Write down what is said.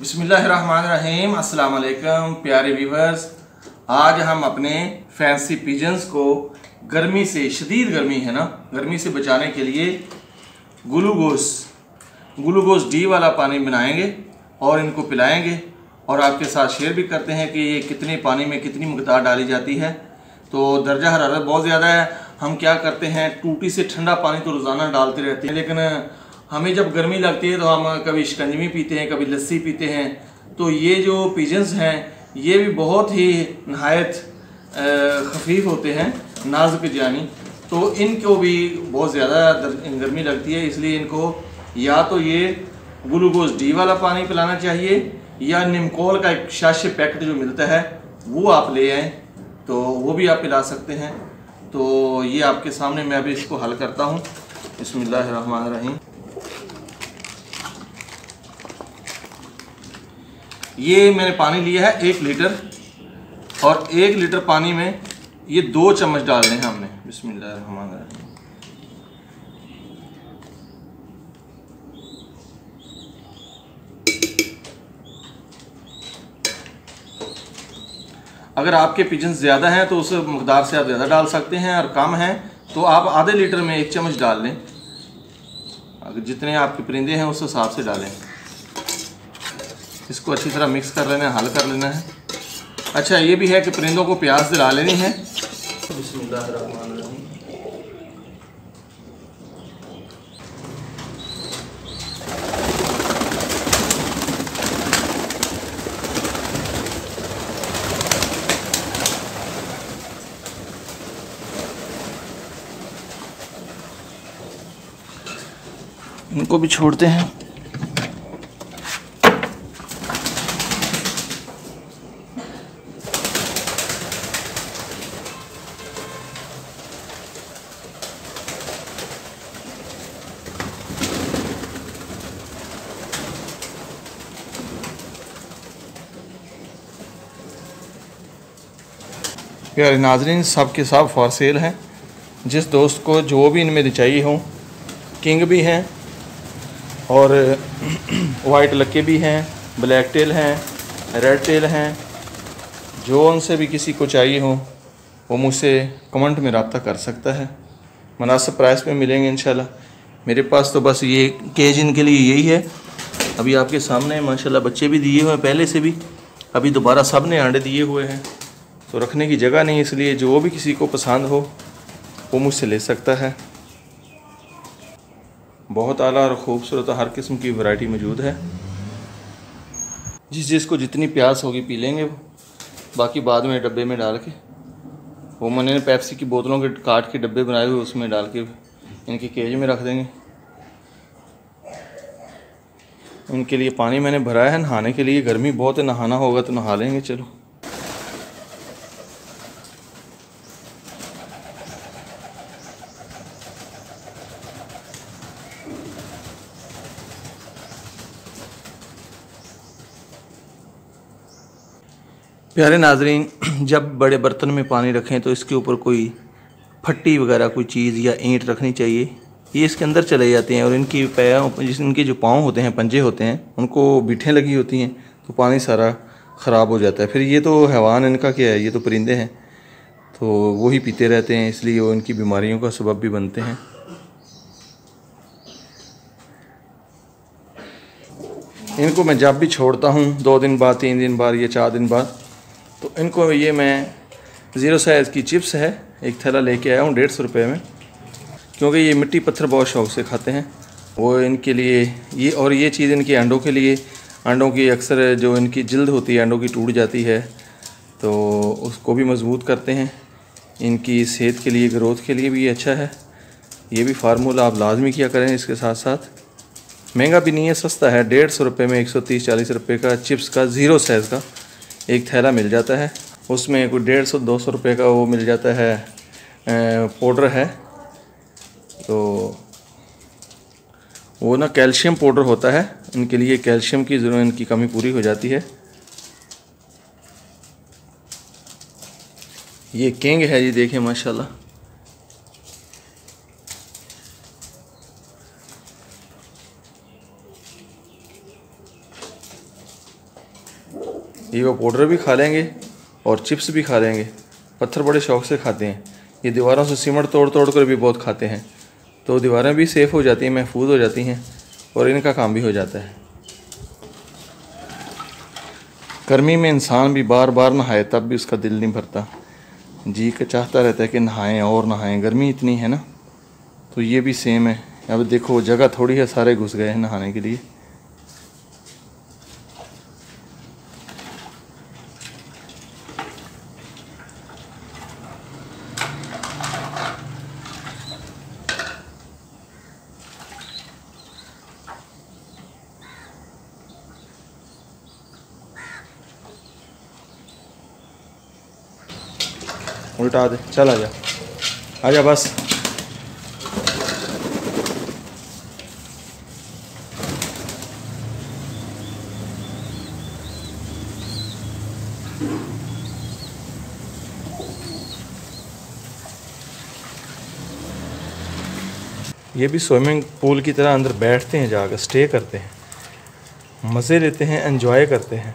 बिस्मिल्लाहिर्रहमानिर्रहीम। अस्सलाम वालेकुम प्यारे व्यूवर्स। आज हम अपने फैंसी पिजन्स को गर्मी से, शदीद गर्मी है ना, गर्मी से बचाने के लिए ग्लूकोज डी वाला पानी बनाएंगे और इनको पिलाएंगे और आपके साथ शेयर भी करते हैं कि ये कितने पानी में कितनी मकदार डाली जाती है। तो दर्जा हरारत बहुत ज़्यादा है। हम क्या करते हैं, टूटी से ठंडा पानी तो रोज़ाना डालते रहते हैं, लेकिन हमें जब गर्मी लगती है तो हम कभी शिकंजवी पीते हैं, कभी लस्सी पीते हैं। तो ये जो पिजन्स हैं ये भी बहुत ही नहायत खफीफ होते हैं, नाजुक जानी। तो इनको भी बहुत ज़्यादा गर्मी लगती है, इसलिए इनको या तो ये ग्लूकोज डी वाला पानी पिलाना चाहिए या निमकोल का एक शाशे पैकेट जो मिलता है वो आप ले आएँ, तो वो भी आप पिला सकते हैं। तो ये आपके सामने मैं अभी इसको हल करता हूँ। बिस्मिल्लाहिर्रहमानिर्रहीम। ये मैंने पानी लिया है 1 लीटर और 1 लीटर पानी में ये 2 चम्मच डालने हैं हमने। बिस्मिल्लाहिर्रहमानिर्रहीम। अगर आपके पिजन्स ज़्यादा हैं तो उस मकदार से आप ज़्यादा डाल सकते हैं, और कम हैं तो आप आधे लीटर में 1 चम्मच डाल लें। अगर जितने आपके परिंदे हैं उस हिसाब से डालें। इसको अच्छी तरह मिक्स कर लेना है, हल कर लेना है। अच्छा, ये भी है कि परिंदों को प्यास दिला लेनी है। बिस्मिल्लाहिर्रहमानिर्रहीम। इनको भी छोड़ते हैं। प्यारे नाजरीन, सब के सब फॉर सेल हैं। जिस दोस्त को जो भी इनमें चाहिए हो, किंग भी हैं और वाइट लक्के भी हैं, ब्लैक टेल हैं, रेड टेल हैं। जो उनसे भी किसी को चाहिए हो वो मुझसे कमेंट में रब्ता कर सकता है। मुनासिब प्राइस में मिलेंगे इंशाल्लाह। मेरे पास तो बस ये केज इनके लिए यही है। अभी आपके सामने माशाल्लाह बच्चे भी दिए हुए हैं पहले से भी, अभी दोबारा सब ने अंडे दिए हुए हैं। तो रखने की जगह नहीं, इसलिए जो भी किसी को पसंद हो वो मुझसे ले सकता है। बहुत आला और ख़ूबसूरत हर किस्म की वैरायटी मौजूद है। जिसको जितनी प्यास होगी पी लेंगे वो, बाकी बाद में डब्बे में डाल के, वो मैंने पेप्सी की बोतलों के काट के डब्बे बनाए हुए उसमें डाल के इनके केज में रख देंगे। इनके लिए पानी मैंने भरा है नहाने के लिए। गर्मी बहुत है, नहाना होगा तो नहा लेंगे। चलो, प्यारे नाजरीन, जब बड़े बर्तन में पानी रखें तो इसके ऊपर कोई फट्टी वगैरह कोई चीज़ या ईंट रखनी चाहिए। ये इसके अंदर चले जाते हैं और इनकी इनके जो पाँव होते हैं, पंजे होते हैं, उनको बीठें लगी होती हैं, तो पानी सारा ख़राब हो जाता है। फिर ये तो हैवान इनका क्या है, ये तो परिंदे हैं, तो वही पीते रहते हैं, इसलिए वो इनकी बीमारियों का सबब भी बनते हैं। इनको मैं जब भी छोड़ता हूँ 2 दिन बाद, 3 दिन बाद या 4 दिन बाद, तो इनको ये मैं 0 साइज़ की चिप्स है एक थैला लेके आया हूँ 150 रुपये में, क्योंकि ये मिट्टी पत्थर बहुत शौक़ से खाते हैं। वो इनके लिए ये, और ये चीज़ इनके अंडों के लिए, अंडों की अक्सर जो इनकी जिल्द होती है अंडों की टूट जाती है, तो उसको भी मजबूत करते हैं। इनकी सेहत के लिए, ग्रोथ के लिए भी ये अच्छा है। ये भी फार्मूला आप लाजमी किया करें। इसके साथ साथ महंगा भी नहीं है, सस्ता है। 150 रुपये में 130-140 रुपये का चिप्स का 0 साइज़ का एक थैला मिल जाता है। उसमें कोई 150-200 रुपये का वो मिल जाता है, पाउडर है। तो वो ना कैल्शियम पाउडर होता है, इनके लिए कैल्शियम की ज़रूरत, इनकी कमी पूरी हो जाती है। ये किंग है जी, देखें माशाल्लाह। ये वो पाउडर भी खा लेंगे और चिप्स भी खा लेंगे। पत्थर बड़े शौक़ से खाते हैं। ये दीवारों से सीमेंट तोड़ तोड़ कर भी बहुत खाते हैं, तो दीवारें भी सेफ़ हो जाती हैं, महफूज हो जाती हैं और इनका काम भी हो जाता है। गर्मी में इंसान भी बार बार नहाए तब भी उसका दिल नहीं भरता, जी का चाहता रहता है कि नहाएं और नहाएं। गर्मी इतनी है ना, तो ये भी सेम है। अब देखो जगह थोड़ी है, सारे घुस गए हैं नहाने के लिए। उल्टा दे, चल आजा आजा बस। ये भी स्विमिंग पूल की तरह अंदर बैठते हैं, जाकर स्टे करते हैं, मज़े लेते हैं, एंजॉय करते हैं।